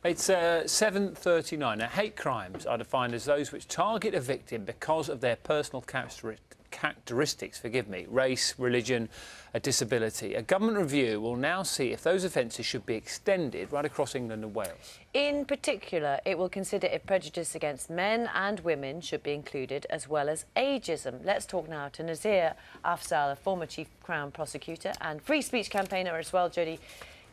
It's 7:39. Now, hate crimes are defined as those which target a victim because of their personal characteristics, race, religion, a disability. A government review will now see if those offences should be extended right across England and Wales. In particular, it will consider if prejudice against men and women should be included, as well as ageism. Let's talk now to Nazir Afzal, a former Chief Crown Prosecutor and free speech campaigner as well, Jodie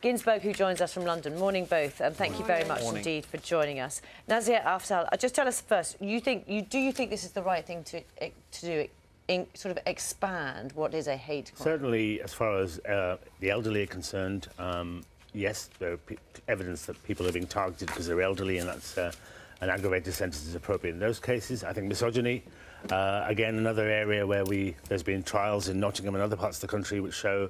Ginsberg, who joins us from London. Morning, both, and thank you very much indeed for joining us. Nazir Afzal, just tell us first, do you think this is the right thing to do, sort of expand what is a hate crime? Certainly, as far as the elderly are concerned, yes, there are evidence that people are being targeted because they're elderly, and that's an aggravated sentence is appropriate in those cases. I think misogyny, again, another area where there's been trials in Nottingham and other parts of the country which show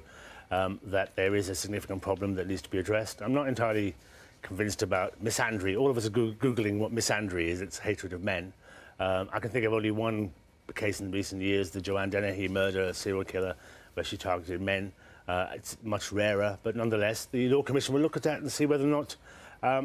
that there is a significant problem that needs to be addressed. I'm not entirely convinced about misandry. All of us are Googling what misandry is. It's hatred of men. I can think of only one case in recent years, the Joanne Dennehy murder, serial killer, where she targeted men. It's much rarer, but nonetheless, the Law Commission will look at that and see whether or not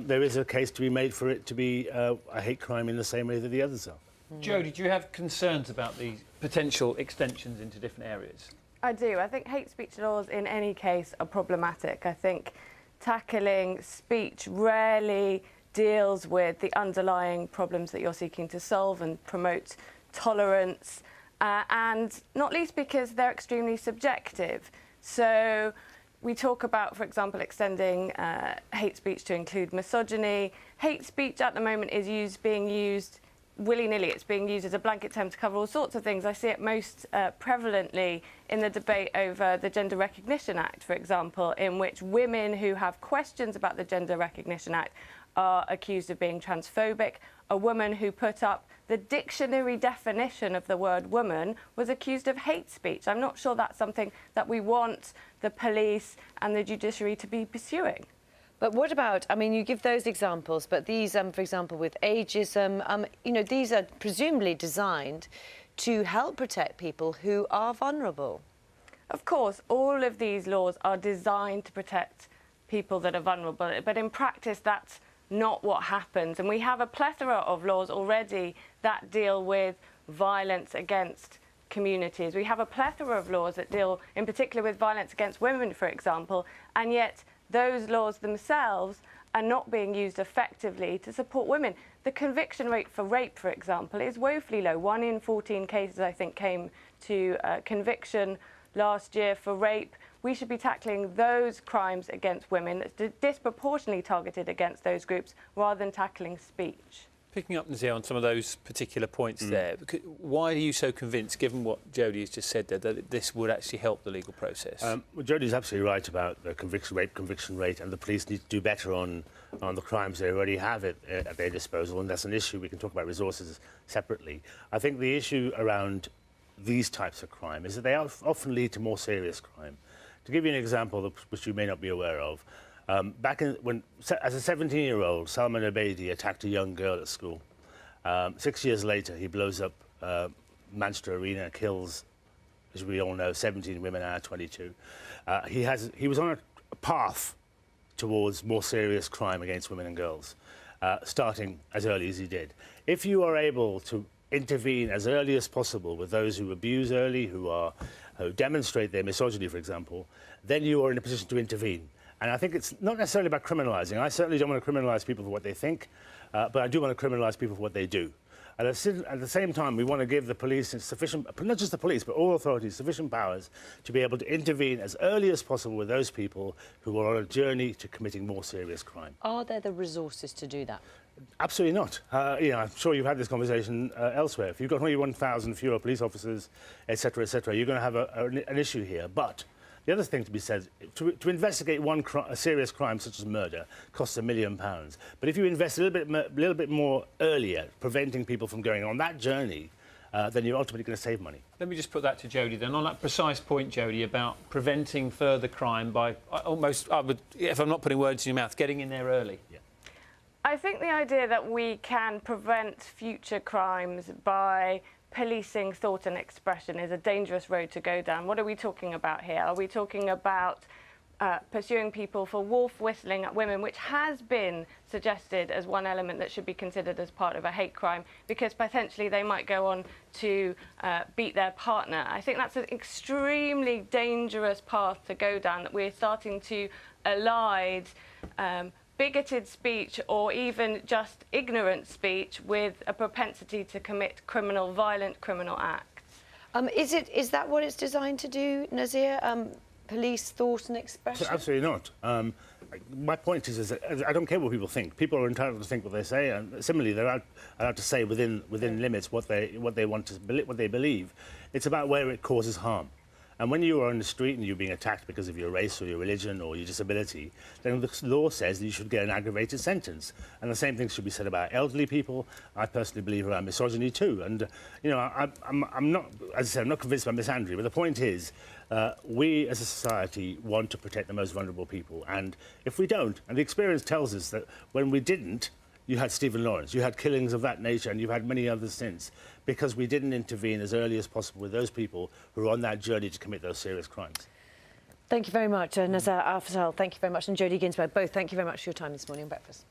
there is a case to be made for it to be a hate crime in the same way that the others are. Jodie, do you have concerns about the potential extensions into different areas? I do. I think hate speech laws in any case are problematic. I think tackling speech rarely deals with the underlying problems that you're seeking to solve and promote tolerance, and not least because they're extremely subjective. So we talk about, for example, extending hate speech to include misogyny. Hate speech at the moment is being used willy-nilly. It's being used as a blanket term to cover all sorts of things. I see it most prevalently in the debate over the Gender Recognition Act, for example, in which women who have questions about the Gender Recognition Act are accused of being transphobic. A woman who put up the dictionary definition of the word woman was accused of hate speech. I'm not sure that's something that we want the police and the judiciary to be pursuing. But what about, I mean, you give those examples, but these, for example, with ageism, you know, these are presumably designed to help protect people who are vulnerable. Of course, all of these laws are designed to protect people that are vulnerable, but in practice, that's not what happens. And we have a plethora of laws already that deal with violence against communities. We have a plethora of laws that deal in particular with violence against women, for example, and yet those laws themselves are not being used effectively to support women. The conviction rate for rape, for example, is woefully low. 1 in 14 cases, I think, came to conviction last year for rape. We should be tackling those crimes against women that's disproportionately targeted against those groups rather than tackling speech. Picking up, Nazir, on some of those particular points there, why are you so convinced, given what Jodie has just said there, that this would actually help the legal process? Well, Jodie's absolutely right about the conviction rate, and the police need to do better on the crimes they already have at their disposal, and that's an issue. We can talk about resources separately. I think the issue around these types of crime is that they often lead to more serious crime. To give you an example, which you may not be aware of, as a 17-year-old, Salman Abedi attacked a young girl at school. 6 years later, he blows up Manchester Arena, kills, as we all know, 17 women out of 22. He was on a path towards more serious crime against women and girls, starting as early as he did. If you are able to intervene as early as possible with those who abuse early, who demonstrate their misogyny, for example, then you are in a position to intervene. And I think it's not necessarily about criminalising. I certainly don't want to criminalise people for what they think, but I do want to criminalise people for what they do. And at the same time, we want to give the police sufficient, not just the police, but all authorities, sufficient powers to be able to intervene as early as possible with those people who are on a journey to committing more serious crime. Are there the resources to do that? Absolutely not. You know, I'm sure you've had this conversation elsewhere. If you've got only 1,000 fewer police officers, etc., you're going to have an issue here. But the other thing to be said, to investigate a serious crime such as murder costs £1 million. But if you invest a little bit more earlier, preventing people from going on that journey, then you're ultimately going to save money. Let me just put that to Jodie then. On that precise point, Jodie, about preventing further crime by if I'm not putting words in your mouth, getting in there early. Yeah. I think the idea that we can prevent future crimes by policing thought and expression is a dangerous road to go down. What are we talking about here? Are we talking about pursuing people for wolf whistling at women, which has been suggested as one element that should be considered as part of a hate crime, because potentially they might go on to beat their partner. I think that's an extremely dangerous path to go down, that we're starting to elide bigoted speech or even just ignorant speech with a propensity to commit violent criminal acts. Is that what it's designed to do, Nazir? Police thought and expression? Absolutely not. My point is that I don't care what people think. People are entitled to think what they say, and similarly, they're allowed to say within limits what they believe. It's about where it causes harm. And when you are on the street and you're being attacked because of your race or your religion or your disability, then the law says that you should get an aggravated sentence. And the same thing should be said about elderly people. I personally believe around misogyny too. And you know, I'm not, as I said, I'm not convinced by Miss Andrew. But the point is, we as a society want to protect the most vulnerable people. And if we don't, and the experience tells us that when we didn't, you had Stephen Lawrence, you had killings of that nature, and you've had many others since, because we didn't intervene as early as possible with those people who are on that journey to commit those serious crimes. Thank you very much, Nazir Afzal. Thank you very much, and Jodie Ginsberg. Both, thank you very much for your time this morning on Breakfast.